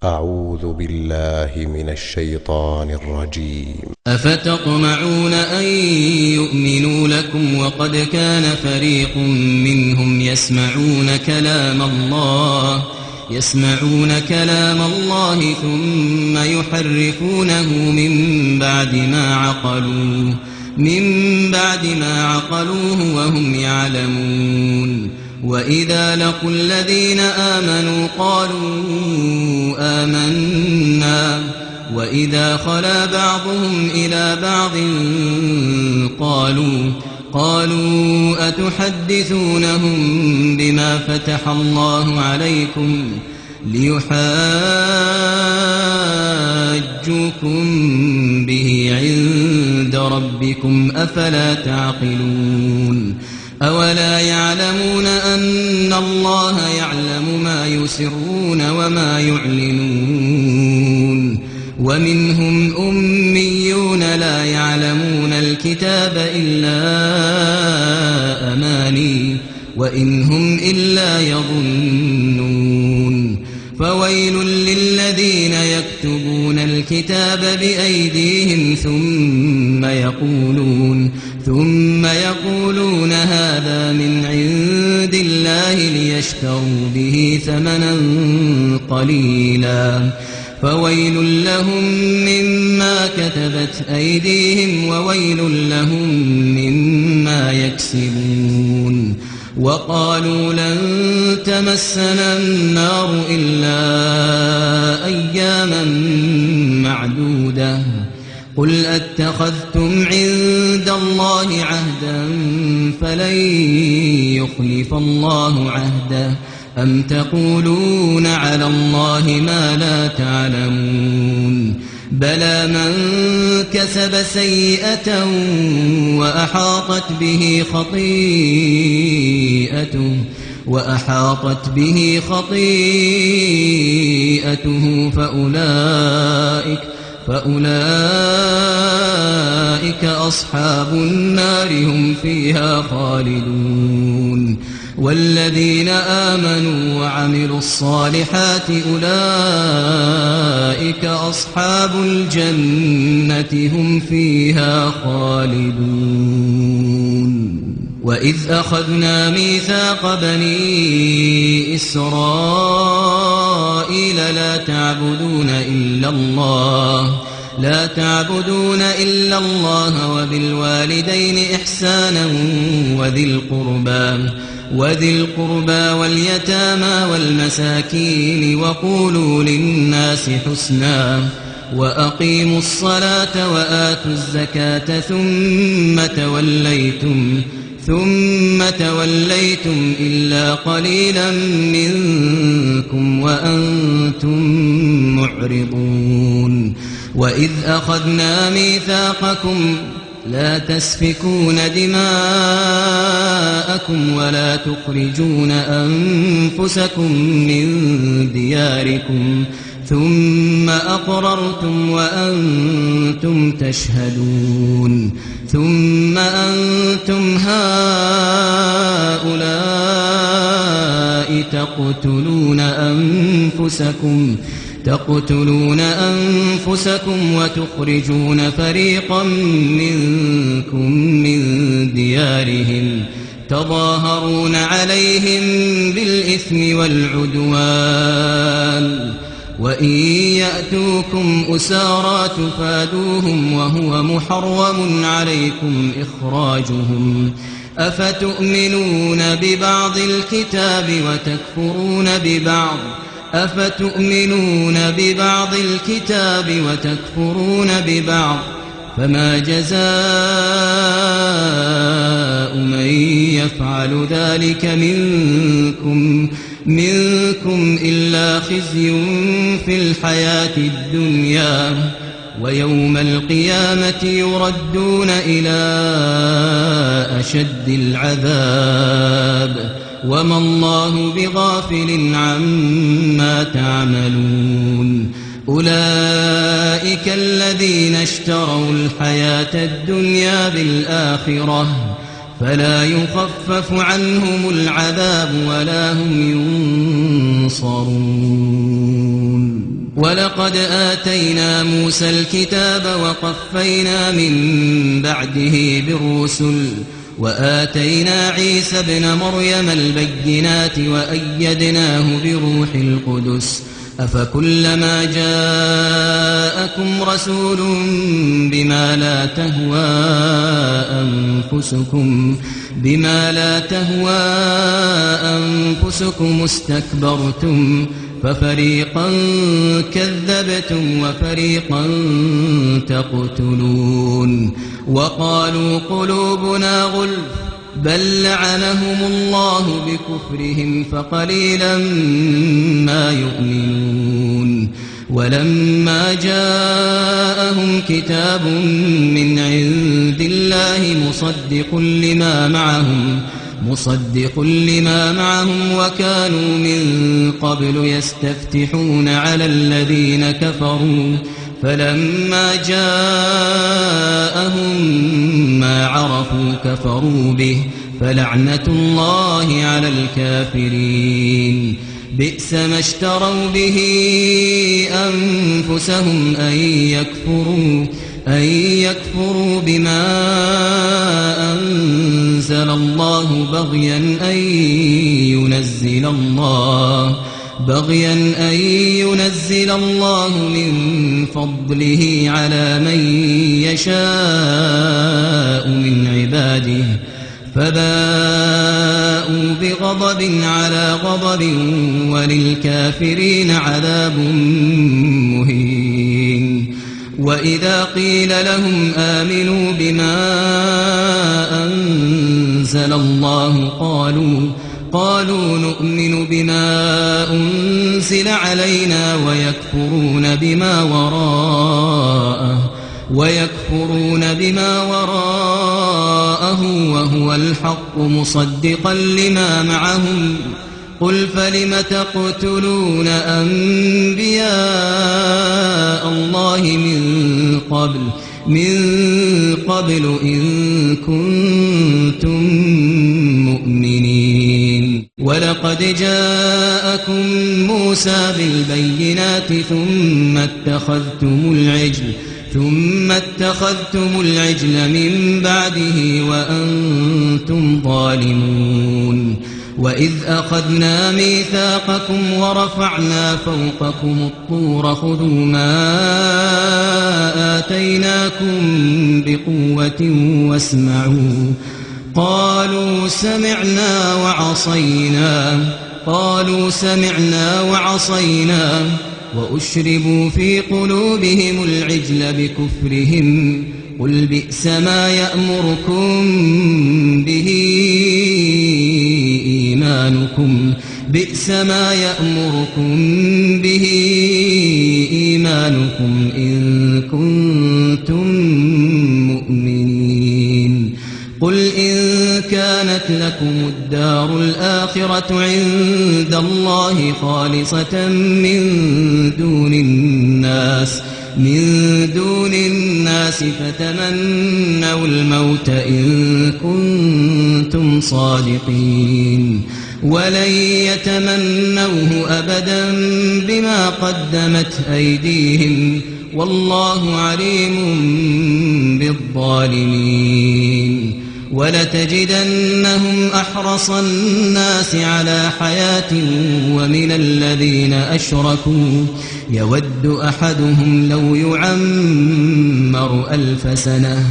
أعوذ بالله من الشيطان الرجيم. أفتطمعون أن يؤمنوا لكم وقد كان فريق منهم يسمعون كلام الله ثم يحرفونه من بعد ما عقلوه وهم يعلمون. وإذا لقوا الذين آمنوا قالوا آمنا وإذا خلا بعضهم إلى بعض قالوا أتحدثونهم بما فتح الله عليكم ليحاجوكم به عند ربكم أفلا تعقلون. أولا يعلمون أن الله يعلم ما يسرون وما يعلنون. ومنهم أميون لا يعلمون الكتاب إلا أماني وإن هم إلا يظنون. فويل للذين يكتبون الكتاب بأيديهم ثم يقولون هذا من عند الله ليشتروا به ثمنا قليلا فويل لهم مما كتبت أيديهم وويل لهم مما يكسبون. وقالوا لن تمسنا النار إلا أياما معدودة قل أتخذتم عند الله عهدا فلن يخلف الله عهده أم تقولون على الله ما لا تعلمون. بلى من كسب سيئة وأحاطت به خطيئته فأولئك أصحاب النار هم فيها خالدون. والذين آمنوا وعملوا الصالحات أولئك أصحاب الجنة هم فيها خالدون. وإذ أخذنا ميثاق بني إسرائيل لا تعبدون إلا الله وبالوالدين إحسانا وذي القربى واليتامى والمساكين وقولوا للناس حسنا وأقيموا الصلاة وآتوا الزكاة ثم توليتم إلا قليلا منكم وأنتم معرضون. وإذ أخذنا ميثاقكم لا تسفكون دماءكم ولا تخرجون أنفسكم من دياركم ثم أقررتم وأنتم تشهدون. ثم أنتم هؤلاء تقتلون أنفسكم وتخرجون فريقا منكم من ديارهم تظاهرون عليهم بالإثم والعدوان وإن يأتوكم أسارى تفادوهم وهو محرم عليكم إخراجهم أفتؤمنون ببعض الكتاب وتكفرون ببعض فما جزاء من يفعل ذلك منكم إلا خزي في الحياة الدنيا ويوم القيامة يردون إلى أشد العذاب وما الله بغافل عما تعملون. أولئك الذين اشتروا الحياة الدنيا بالآخرة فلا يخفف عنهم العذاب ولا هم ينصرون. ولقد آتينا موسى الكتاب وقفينا من بعده بالرسل وآتينا عيسى ابن مريم البينات وأيدناه بروح القدس أفكلما جاءكم رسول بما لا تهوى أنفسكم استكبرتم ففريقا كذبتم وفريقا تقتلون وقالوا قلوبنا غلف بل لعنهم الله بكفرهم فقليلا ما يؤمنون ولما جاءهم كتاب من عند الله مصدق لما معهم وكانوا من قبل يستفتحون على الذين كفروا فلما جاءهم ما عرفوا كفروا به فلعنة الله على الكافرين بئس ما اشتروا به أنفسهم أن يكفروا بما أنزل الله بغيا أن ينزل الله من فضله على من يشاء من عباده فباءوا بغضب على غضب وللكافرين عذاب مهين وإذا قيل لهم آمنوا بما أنزل الله قالوا نؤمن بما أنزل علينا ويكفرون بما وراءه وهو الحق مصدقا لما معهم قل فلم تقتلون أنبياء الله من قبل إن كنتم مؤمنين ولقد جاءكم موسى بالبينات ثم اتخذتم العجل من بعده وأنتم ظالمون وإذ أخذنا ميثاقكم ورفعنا فوقكم الطور خذوا ما آتيناكم بقوة واسمعوا قالوا سمعنا وعصينا وأشربوا في قلوبهم العجل بكفرهم قل بئس ما يأمركم به إيمانكم إن كنتم مؤمنين قل إن كانت لكم الدار الآخرة عند الله خالصة من دون الناس فتمنوا الموت إن كنتم صادقين ولن يتمنوه أبدا بما قدمت أيديهم والله عليم بالظالمين ولتجدنهم أحرص الناس على حياة ومن الذين أشركوا يود أحدهم لو يعمر 1000 سنة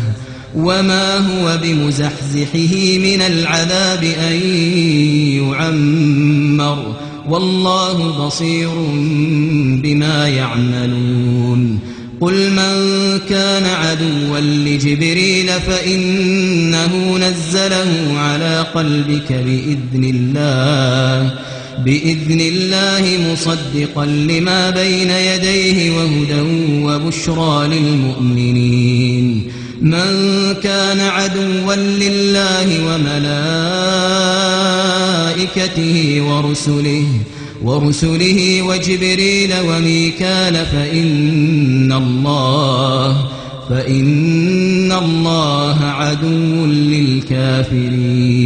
وما هو بمزحزحه من العذاب أن يعمر والله بصير بما يعملون قل من كان عدوا لجبريل فإنه نزله على قلبك بإذن الله مصدقا لما بين يديه وهدى وبشرى للمؤمنين من كان عدوا لله وملائكته ورسله وجبريل وميكال فإن الله عدو للكافرين